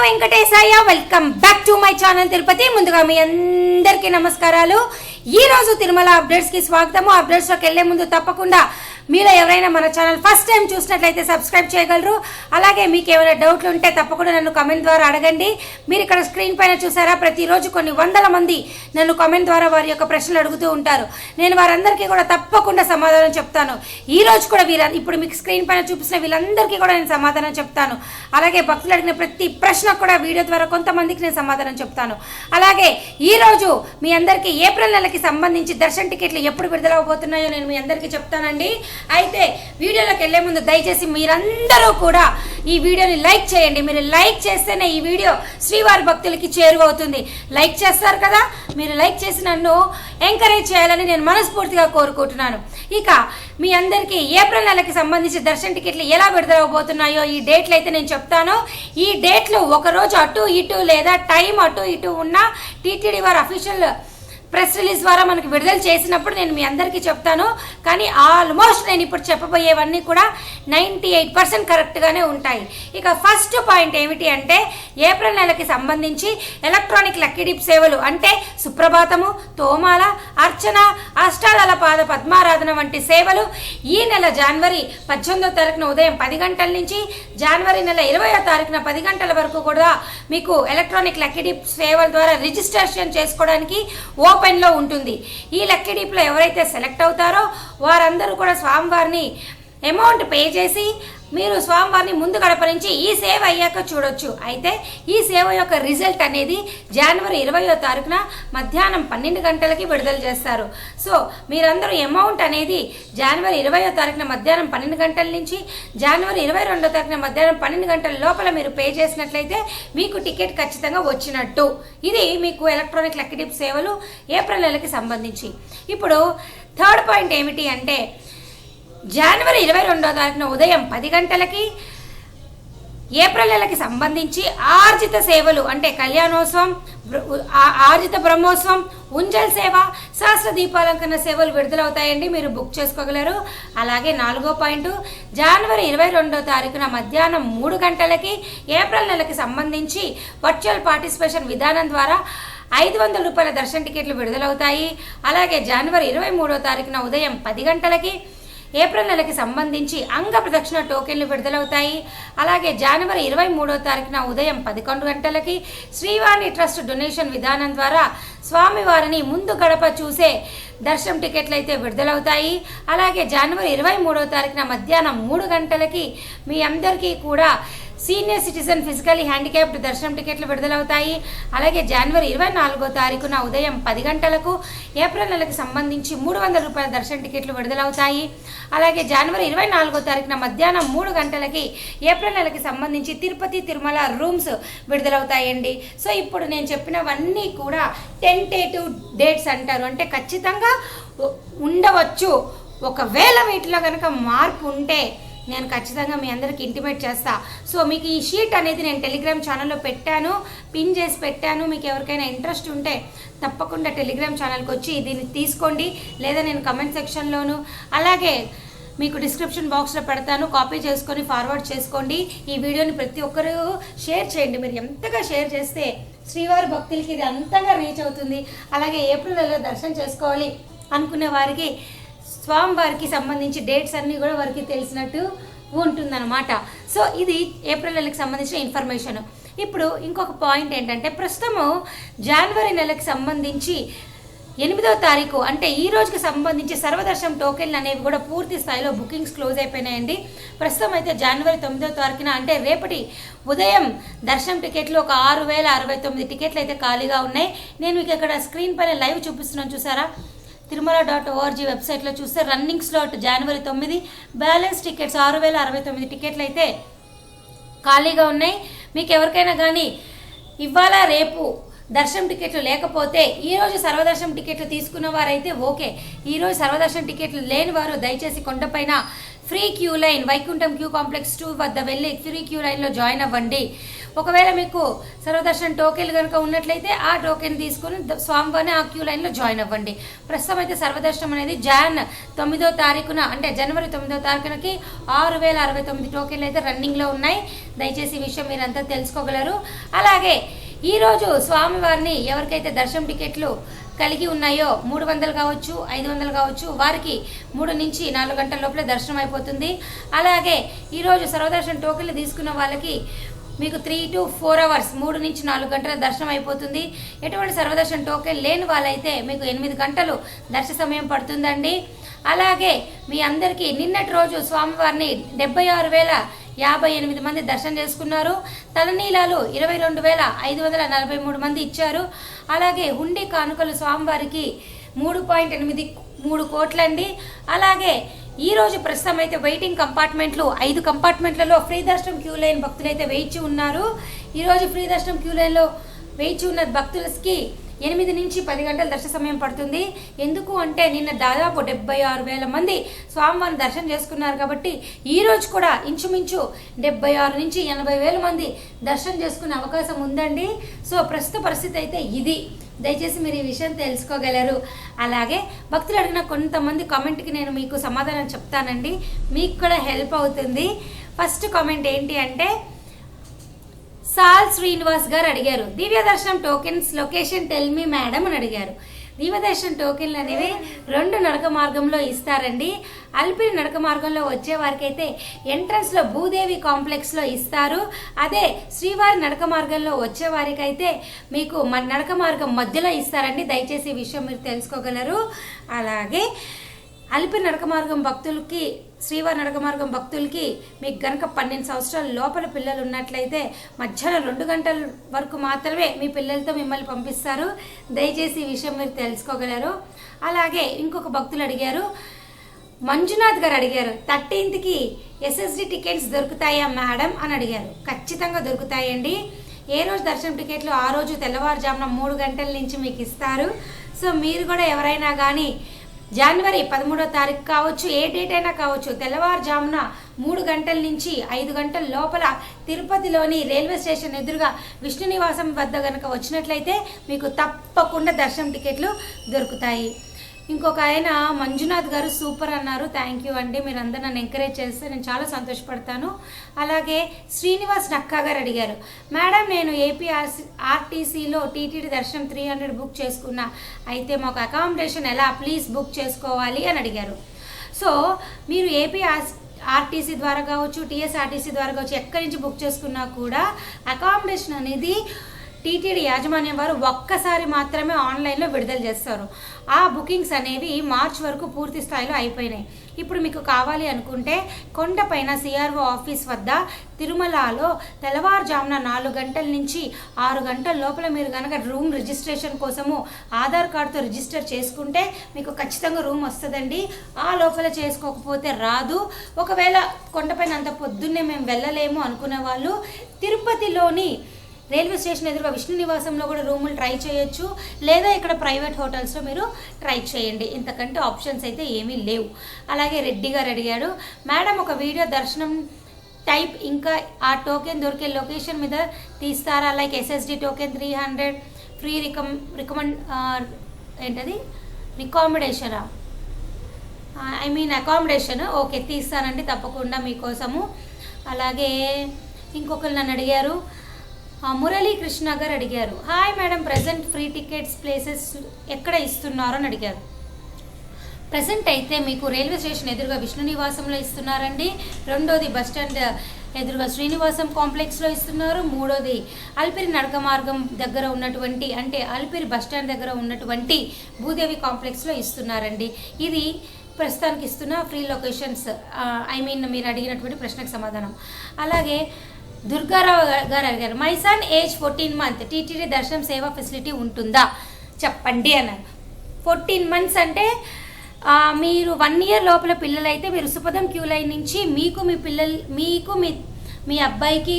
Venkateshayya welcome back to my channel Tirupati. ముందుగా మీ అందరికీ నమస్కారాలు. ఈ రోజు తిరుమల అప్డేట్స్ కి స్వాగతము. అప్డేట్స్ లోకి వెళ్లే ముందు తప్పకుండా మీలో ఎవరైనా మన ఛానల్ ఫస్ట్ టైం చూసినట్లయితే సబ్స్క్రైబ్ చేయగలరు. అలాగే మీకు ఏమైనా డౌట్లు ఉంటే తప్పకుండా నన్ను కమెంట్ ద్వారా అడగండి. మీరు ఇక్కడ స్క్రీన్ పైన చూసారా, ప్రతిరోజు కొన్ని వందల మంది నన్ను కమెంట్ ద్వారా వారి యొక్క ప్రశ్నలు అడుగుతూ ఉంటారు. నేను వారందరికీ కూడా తప్పకుండా సమాధానం చెప్తాను. ఈ రోజు కూడా ఇప్పుడు మీకు స్క్రీన్ పైన చూపిస్తున్న వీళ్ళందరికీ కూడా నేను సమాధానం చెప్తాను. అలాగే భక్తులు అడిగిన ప్రతి ప్రశ్నకు కూడా వీడియో ద్వారా కొంతమందికి నేను సమాధానం చెప్తాను. అలాగే ఈ రోజు మీ అందరికీ ఏప్రిల్ నెలకి సంబంధించి దర్శన టికెట్లు ఎప్పుడు విడుదలవబోతున్నాయో నేను మీ అందరికీ చెప్తానండి. అయితే వీడియోలోకి వెళ్లే ముందు దయచేసి మీరందరూ కూడా ఈ వీడియోని లైక్ చేయండి. మీరు లైక్ చేస్తేనే ఈ వీడియో శ్రీవారి భక్తులకి చేరువవుతుంది. లైక్ చేస్తారు కదా, మీరు లైక్ చేసి నన్ను ఎంకరేజ్ చేయాలని నేను మనస్ఫూర్తిగా కోరుకుంటున్నాను. ఇక మీ అందరికీ ఏప్రిల్ నెలకి సంబంధించి దర్శన టికెట్లు ఎలా విడుదలవబోతున్నాయో ఈ డేట్లు అయితే నేను చెప్తాను. ఈ డేట్లు ఒకరోజు అటు ఇటు లేదా టైం అటు ఇటు ఉన్న టీటీడీ వారి అఫీషియల్ ప్రెస్ రిలీజ్ ద్వారా మనకి విడుదల చేసినప్పుడు నేను మీ అందరికీ చెప్తాను. కానీ ఆల్మోస్ట్ నేను ఇప్పుడు చెప్పబోయేవన్నీ కూడా 98% కరెక్ట్గానే ఉంటాయి. ఇక ఫస్ట్ పాయింట్ ఏమిటి అంటే, ఏప్రిల్ నెలకి సంబంధించి ఎలక్ట్రానిక్ లక్కీ డిప్ సేవలు అంటే సుప్రభాతము, తోమాల, అర్చన, అష్టాదళ పాద పద్మారాధన వంటి సేవలు ఈ నెల జనవరి 18వ తారీఖున ఉదయం 10 గంటల నుంచి జనవరి నెల 20వ తారీఖున 10 గంటల వరకు కూడా మీకు ఎలక్ట్రానిక్ లక్కీ డిప్ సేవల ద్వారా రిజిస్ట్రేషన్ చేసుకోవడానికి ఓపెన్లో ఉంటుంది. ఈ లక్కీ డిప్లో ఎవరైతే సెలెక్ట్ అవుతారో వారందరూ కూడా స్వామివారిని అమౌంట్ పే చేసి మీరు స్వామివారిని ముందు గడప నుంచి ఈ సేవ అయ్యాక చూడొచ్చు. అయితే ఈ సేవ యొక్క రిజల్ట్ అనేది జనవరి 20వ తారీఖున మధ్యాహ్నం 12 గంటలకి విడుదల చేస్తారు. సో మీరందరూ అమౌంట్ అనేది జనవరి 20వ తారీఖున మధ్యాహ్నం 12 గంటల నుంచి జనవరి 22వ తారీఖున మధ్యాహ్నం 12 గంటల లోపల మీరు పే చేసినట్లయితే మీకు టికెట్ ఖచ్చితంగా వచ్చినట్టు. ఇది మీకు ఎలక్ట్రానిక్ లక్కీ డిప్ సేవలు ఏప్రిల్ నెలకి సంబంధించి. ఇప్పుడు థర్డ్ పాయింట్ ఏమిటి అంటే, జనవరి 22వ తారీఖున ఉదయం 10 గంటలకి ఏప్రిల్ నెలకి సంబంధించి ఆర్జిత సేవలు అంటే కళ్యాణోత్సవం, ఆర్జిత బ్రహ్మోత్సవం, ఉంజల్ సేవ, సహస్ర దీపాలంకరణ సేవలు విడుదలవుతాయండి. మీరు బుక్ చేసుకోగలరు. అలాగే 4వ పాయింట్, జనవరి 22వ తారీఖున మధ్యాహ్నం 3 గంటలకి ఏప్రిల్ నెలకి సంబంధించి వర్చువల్ పార్టిసిపేషన్ విధానం ద్వారా 500 రూపాయల దర్శన టికెట్లు విడుదలవుతాయి. అలాగే జనవరి 23వ తారీఖున ఉదయం 10 గంటలకి ఏప్రిల్ నెలకి సంబంధించి అంగ ప్రదక్షిణ టోకెన్లు విడుదలవుతాయి. అలాగే జనవరి 23వ తారీఖున ఉదయం 11 గంటలకి శ్రీవాణి ట్రస్ట్ డొనేషన్ విధానం ద్వారా స్వామివారిని ముందు గడప చూసే దర్శనం టికెట్లు అయితే విడుదలవుతాయి. అలాగే జనవరి 23వ తారీఖున మధ్యాహ్నం 3 గంటలకి మీ అందరికీ కూడా సీనియర్ సిటిజన్ ఫిజికల్లీ హ్యాండిక్యాప్డ్ దర్శనం టికెట్లు విడుదలవుతాయి. అలాగే జనవరి 24వ తారీఖున ఉదయం 10 గంటలకు ఏప్రిల్ నెలకు సంబంధించి 300 రూపాయల దర్శన టికెట్లు విడుదలవుతాయి. అలాగే జనవరి 24వ తారీఖున మధ్యాహ్నం 3 గంటలకి ఏప్రిల్ నెలకి సంబంధించి తిరుపతి తిరుమల రూమ్స్ విడుదలవుతాయండి. సో ఇప్పుడు నేను చెప్పినవన్నీ కూడా టెంటేటివ్ డేట్స్ అంటారు. అంటే ఖచ్చితంగా ఉండవచ్చు. ఒకవేళ వీటిలో కనుక మార్పు ఉంటే నేను ఖచ్చితంగా మీ అందరికి ఇంటిమేట్ చేస్తా. సో మీకు ఈ షీట్ అనేది నేను టెలిగ్రామ్ ఛానల్లో పెట్టాను, పిన్ చేసి పెట్టాను. మీకు ఎవరికైనా ఇంట్రెస్ట్ ఉంటే తప్పకుండా టెలిగ్రామ్ ఛానల్కి వచ్చి దీన్ని తీసుకోండి, లేదా నేను కమెంట్ సెక్షన్లోను అలాగే మీకు డిస్క్రిప్షన్ బాక్స్లో పెడతాను. కాపీ చేసుకొని ఫార్వర్డ్ చేసుకోండి. ఈ వీడియోని ప్రతి ఒక్కరూ షేర్ చేయండి. మీరు ఎంతగా షేర్ చేస్తే శ్రీవారి భక్తులకి ఇది అంతగా రీచ్ అవుతుంది. అలాగే ఏప్రిల్ నెలలో దర్శనం చేసుకోవాలి అనుకునే వారికి స్వామివారికి సంబంధించి డేట్స్ అన్నీ కూడా వారికి తెలిసినట్టు ఉంటుందన్నమాట. సో ఇది ఏప్రిల్ నెలకి సంబంధించిన ఇన్ఫర్మేషన్. ఇప్పుడు ఇంకొక పాయింట్ ఏంటంటే, ప్రస్తుతము జనవరి నెలకు సంబంధించి 8వ తారీఖు అంటే ఈ రోజుకి సంబంధించి సర్వదర్శనం టోకెన్లు అనేవి కూడా పూర్తి స్థాయిలో బుకింగ్స్ క్లోజ్ అయిపోయినాయండి. ప్రస్తుతం అయితే జనవరి 9వ తారీఖున అంటే రేపటి ఉదయం దర్శనం టికెట్లు ఒక 6069 టికెట్లు అయితే ఖాళీగా ఉన్నాయి. నేను మీకు ఇక్కడ స్క్రీన్ పైన లైవ్ చూపిస్తున్నాను, చూసారా? తిరుమల.org వెబ్సైట్లో చూస్తే రన్నింగ్ స్లాట్ జనవరి 9, బ్యాలెన్స్ టికెట్స్ 6069 టికెట్లు అయితే ఖాళీగా ఉన్నాయి. మీకు ఎవరికైనా కానీ ఇవాళ రేపు దర్శనం టికెట్లు లేకపోతే ఈరోజు సర్వదర్శనం టికెట్లు తీసుకున్న వారైతే ఓకే. ఈరోజు సర్వదర్శనం టికెట్లు లేని వారు దయచేసి కొండపైన free queue line Vaikuntham queue complex 2 వద్ద వెళ్ళి ఫ్రీ క్యూ లైన్లో జాయిన్ అవ్వండి. ఒకవేళ మీకు సర్వదర్శన్ టోకెన్లు కనుక ఉన్నట్లయితే ఆ టోకెన్ తీసుకుని స్వామివారిని ఆ క్యూ లైన్లో జాయిన్ అవ్వండి. ప్రస్తుతం అయితే సర్వదర్శనం అనేది జనవరి 9వ తారీఖునకి 6069 టోకెన్లు అయితే రన్నింగ్లో ఉన్నాయి. దయచేసి ఈ విషయం మీరంతా తెలుసుకోగలరు. అలాగే ఈరోజు స్వామివారిని ఎవరికైతే దర్శనం టికెట్లు కలిగి ఉన్నాయో 300 కావచ్చు 500 కావచ్చు వారికి 3 నుంచి 4 గంటల లోపలే దర్శనం అయిపోతుంది. అలాగే ఈరోజు సర్వదర్శన్ టోకెన్లు తీసుకున్న వాళ్ళకి మీకు 3 to 4 అవర్స్ 3 నుంచి 4 గంటల దర్శనం అయిపోతుంది. ఎటువంటి సర్వదర్శన్ టోకెన్ లేని వాళ్ళైతే మీకు 8 గంటలు దర్శన సమయం పడుతుందండి. అలాగే మీ అందరికీ నిన్నటి రోజు స్వామివారిని 76,058 మంది దర్శనం చేసుకున్నారు. తలనీలాలు 22,543 మంది ఇచ్చారు. అలాగే హుండీ కానుకలు స్వామివారికి 3.83 కోట్లండి. అలాగే ఈరోజు ప్రస్తుతం అయితే వెయిటింగ్ కంపార్ట్మెంట్లు 5 కంపార్ట్మెంట్లలో ఫ్రీ దర్శనం క్యూ లైన్ భక్తులు అయితే వేచి ఉన్నారు. ఈరోజు ఫ్రీ దర్శనం క్యూ లైన్లో వేచి ఉన్న భక్తులకి 8 నుంచి 10 గంటల దర్శన సమయం పడుతుంది. ఎందుకు అంటే నిన్న దాదాపు 76,000 మంది స్వామివారిని దర్శనం చేసుకున్నారు కాబట్టి ఈరోజు కూడా ఇంచుమించు 76 నుంచి 80,000 మంది దర్శనం చేసుకునే అవకాశం ఉందండి. సో ప్రస్తుత పరిస్థితి అయితే ఇది. దయచేసి మీరు ఈ విషయం తెలుసుకోగలరు. అలాగే భక్తులు అడిగిన కొంతమంది కామెంట్కి నేను మీకు సమాధానం చెప్తానండి, మీకు కూడా హెల్ప్ అవుతుంది. ఫస్ట్ కామెంట్ ఏంటి అంటే సాల్ శ్రీనివాస్ గారు అడిగారు, దివ్య దర్శనం tokens location tell me madam అని అడిగారు. దివ్య దర్శనం టోకెన్లు అనేవి 2 నడక మార్గంలో ఇస్తారండి. అల్పిరి నడక మార్గంలో వచ్చే వారికి అయితే ఎంట్రన్స్లో భూదేవి కాంప్లెక్స్లో ఇస్తారు. అదే శ్రీవారి నడక మార్గంలో వచ్చే వారికి అయితే మీకు నడక మార్గం మధ్యలో ఇస్తారండి. దయచేసి ఈ విషయం మీరు తెలుసుకోగలరు. అలాగే అల్పిరి నడక మార్గం భక్తులకి శ్రీవారి నడక మార్గం భక్తులకి మీకు గనక 12 సంవత్సరాల లోపల పిల్లలు ఉన్నట్లయితే మధ్యాహ్నం 2 గంటల వరకు మాత్రమే మీ పిల్లలతో మిమ్మల్ని పంపిస్తారు. దయచేసి ఈ విషయం మీరు తెలుసుకోగలరు. అలాగే ఇంకొక భక్తులు అడిగారు, మంజునాథ్ గారు అడిగారు 13th ఎస్ఎస్డి టికెట్స్ దొరుకుతాయా మేడం అని అడిగారు. ఖచ్చితంగా దొరుకుతాయండి. ఏ రోజు దర్శనం టికెట్లు ఆ రోజు తెల్లవారుజామున 3 గంటల నుంచి మీకు ఇస్తారు. సో మీరు కూడా ఎవరైనా కానీ జనవరి 13వ తారీఖు కావచ్చు, ఏ డేట్ అయినా కావచ్చు, తెల్లవారుజామున 3 గంటల నుంచి 5 గంటల లోపల తిరుపతిలోని రైల్వే స్టేషన్ ఎదురుగా విష్ణు నివాసం వద్ద కనుక వచ్చినట్లయితే మీకు తప్పకుండా దర్శనం టికెట్లు దొరుకుతాయి. ఇంకొక ఆయన మంజునాథ్ గారు సూపర్ అన్నారు. థ్యాంక్ యూ అండి, మీరు అందరూ నన్ను ఎంకరేజ్ చేస్తే నేను చాలా సంతోషపడతాను. అలాగే శ్రీనివాస్ నక్కా గారు అడిగారు, మేడం నేను ఏపీఆర్టీసీలో టీటీడీ దర్శనం 300 బుక్ చేసుకున్నా, అయితే మాకు అకామిడేషన్ ఎలా ప్లీజ్ బుక్ చేసుకోవాలి అని అడిగారు. సో మీరు ఏపీఆర్టీసీ ద్వారా కావచ్చు, టీఎస్ఆర్టీసీ ద్వారా కావచ్చు, ఎక్కడి నుంచి బుక్ చేసుకున్నా కూడా అకామిడేషన్ అనేది టీటీడీ యాజమాన్యం వారు ఒక్కసారి మాత్రమే ఆన్లైన్లో విడుదల చేస్తారు. ఆ బుకింగ్స్ అనేవి మార్చ్ వరకు పూర్తి స్థాయిలో అయిపోయినాయి. ఇప్పుడు మీకు కావాలి అనుకుంటే కొండపైన సిఆర్ఓ ఆఫీస్ వద్ద తిరుమలలో తెల్లవారుజామున 4 గంటల నుంచి 6 గంటల లోపల మీరు కనుక రూమ్ రిజిస్ట్రేషన్ కోసము ఆధార్ కార్డుతో రిజిస్టర్ చేసుకుంటే మీకు ఖచ్చితంగా రూమ్ వస్తుందండి. ఆ లోపల చేసుకోకపోతే రాదు. ఒకవేళ కొండపైన అంత పొద్దున్నే మేము వెళ్ళలేము అనుకునే వాళ్ళు తిరుపతిలోని రైల్వే స్టేషన్ ఎదురుగా విష్ణు నివాసంలో కూడా రూములు ట్రై చేయొచ్చు, లేదా ఇక్కడ ప్రైవేట్ హోటల్స్లో మీరు ట్రై చేయండి. ఇంతకంటే ఆప్షన్స్ అయితే ఏమీ లేవు. అలాగే రెడ్డి గారు అడిగాడు, మేడం ఒక వీడియో దర్శనం టైప్ ఇంకా ఆ టోకెన్ దొరికే లొకేషన్ మీద తీస్తారా, లైక్ ఎస్ఎస్డి టోకెన్ 300 ఫ్రీ రికామిడేషనా అకామిడేషన్ ఓకే తీస్తానండి తప్పకుండా మీకోసము. అలాగే ఇంకొకరు నన్ను అడిగారు, మురళీ కృష్ణ గారు అడిగారు, hi madam present free tickets places ఎక్కడ ఇస్తున్నారు అని అడిగారు. ప్రజెంట్ అయితే మీకు రైల్వే స్టేషన్ ఎదురుగా విష్ణు నివాసంలో ఇస్తున్నారండి. రెండోది బస్టాండ్ ఎదురుగా శ్రీనివాసం కాంప్లెక్స్లో ఇస్తున్నారు. మూడోది అల్పిరి నడక మార్గం దగ్గర ఉన్నటువంటి అంటే అల్పిరి బస్టాండ్ దగ్గర ఉన్నటువంటి భూదేవి కాంప్లెక్స్లో ఇస్తున్నారండి. ఇది ప్రస్తుతానికి ఇస్తున్న ఫ్రీ లొకేషన్స్. మీరు అడిగినటువంటి ప్రశ్నకు సమాధానం. అలాగే దుర్గారావు గారు అడిగారు, my son age 14 months TTD దర్శనం సేవా ఫెసిలిటీ ఉంటుందా చెప్పండి అన్నారు. 14 months అంటే మీరు 1 year లోపల పిల్లలైతే మీరు సుపదం క్యూ లైన్ నుంచి మీకు మీ అబ్బాయికి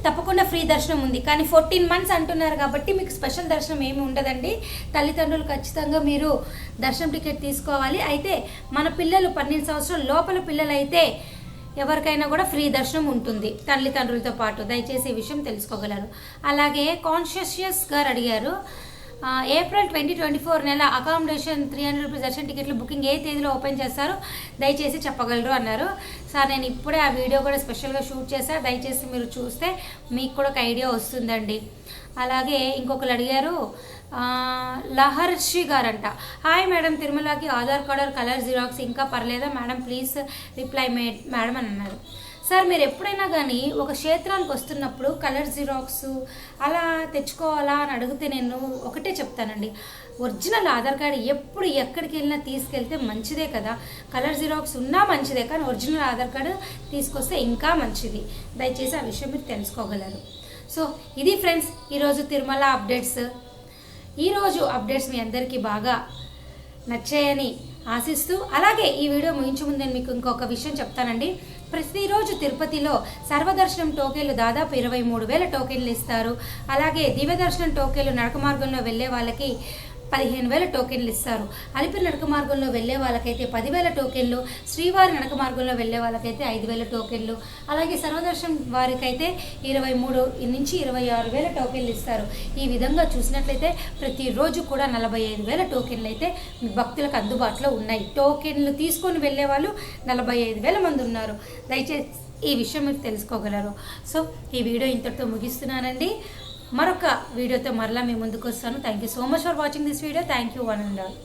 తప్పకుండా ఫ్రీ దర్శనం ఉంది. కానీ 14 months అంటున్నారు కాబట్టి మీకు స్పెషల్ దర్శనం ఏమి ఉండదండి. తల్లిదండ్రులు ఖచ్చితంగా మీరు దర్శనం టికెట్ తీసుకోవాలి. అయితే మన పిల్లలు 12 సంవత్సరాల లోపల పిల్లలైతే ఎవరికైనా కూడా ఫ్రీ దర్శనం ఉంటుంది తల్లిదండ్రులతో పాటు. దయచేసి ఈ విషయం తెలుసుకోగలరు. అలాగే కాన్షియస్ గారు అడిగారు, ఏప్రిల్ 2024 నెల అకామిడేషన్ 300 రూపీస్ దర్శన టికెట్లు బుకింగ్ ఏ తేదీలో ఓపెన్ చేస్తారు దయచేసి చెప్పగలరు అన్నారు. సార్ నేను ఇప్పుడే ఆ వీడియో కూడా స్పెషల్గా షూట్ చేశాను, దయచేసి మీరు చూస్తే మీకు కూడా ఒక ఐడియా వస్తుందండి. అలాగే ఇంకొకరు అడిగారు, లహర్షి గారంట, హాయ్ మేడం, తిరుమలకి ఆధార్ కార్డు కలర్ జిరాక్స్ ఇంకా పర్లేదా మేడం, ప్లీజ్ రిప్లై మేడం అని అన్నారు. సార్ మీరు ఎప్పుడైనా కానీ ఒక క్షేత్రానికి వస్తున్నప్పుడు కలర్ జిరాక్స్ అలా తెచ్చుకోవాలా అని అడిగితే నేను ఒకటే చెప్తానండి, ఒరిజినల్ ఆధార్ కార్డు ఎప్పుడు ఎక్కడికి వెళ్ళినా తీసుకెళ్తే మంచిదే కదా. కలర్ జిరాక్స్ ఉన్నా మంచిదే, కానీ ఒరిజినల్ ఆధార్ కార్డు తీసుకొస్తే ఇంకా మంచిది. దయచేసి ఆ విషయం మీరు తెలుసుకోగలరు. సో ఇది ఫ్రెండ్స్ ఈరోజు తిరుమల అప్డేట్స్. ఈరోజు అప్డేట్స్ మీ అందరికీ బాగా నచ్చాయని ఆశిస్తూ, అలాగే ఈ వీడియో ముగించే ముందు నేను మీకు ఇంకొక విషయం చెప్తానండి. ప్రతిరోజు తిరుపతిలో సర్వదర్శనం టోకెన్లు దాదాపు 23,000 టోకెన్లు ఇస్తారు. అలాగే దివ్య దర్శనం టోకెన్లు నడక మార్గంలో వెళ్ళే వాళ్ళకి 15,000 టోకెన్లు ఇస్తారు. అలిపిరి నడక మార్గంలో వెళ్ళే వాళ్ళకైతే 10,000 టోకెన్లు, శ్రీవారి నడక మార్గంలో వెళ్ళే వాళ్ళకైతే 5,000 టోకెన్లు, అలాగే సర్వదర్శనం వారికైతే 23,000 నుంచి 26,000 టోకెన్లు ఇస్తారు. ఈ విధంగా చూసినట్లయితే ప్రతిరోజు కూడా 45,000 టోకెన్లు అయితే భక్తులకు అందుబాటులో ఉన్నాయి. టోకెన్లు తీసుకొని వెళ్ళే వాళ్ళు 45,000 మంది ఉన్నారు. దయచేసి ఈ విషయం మీరు తెలుసుకోగలరు. సో ఈ వీడియో ఇంతటితో ముగిస్తున్నానండి. మరొక వీడియోతో మరలా మీ ముందుకు వస్తాను. Thank you so much for watching this video. Thank you one and all.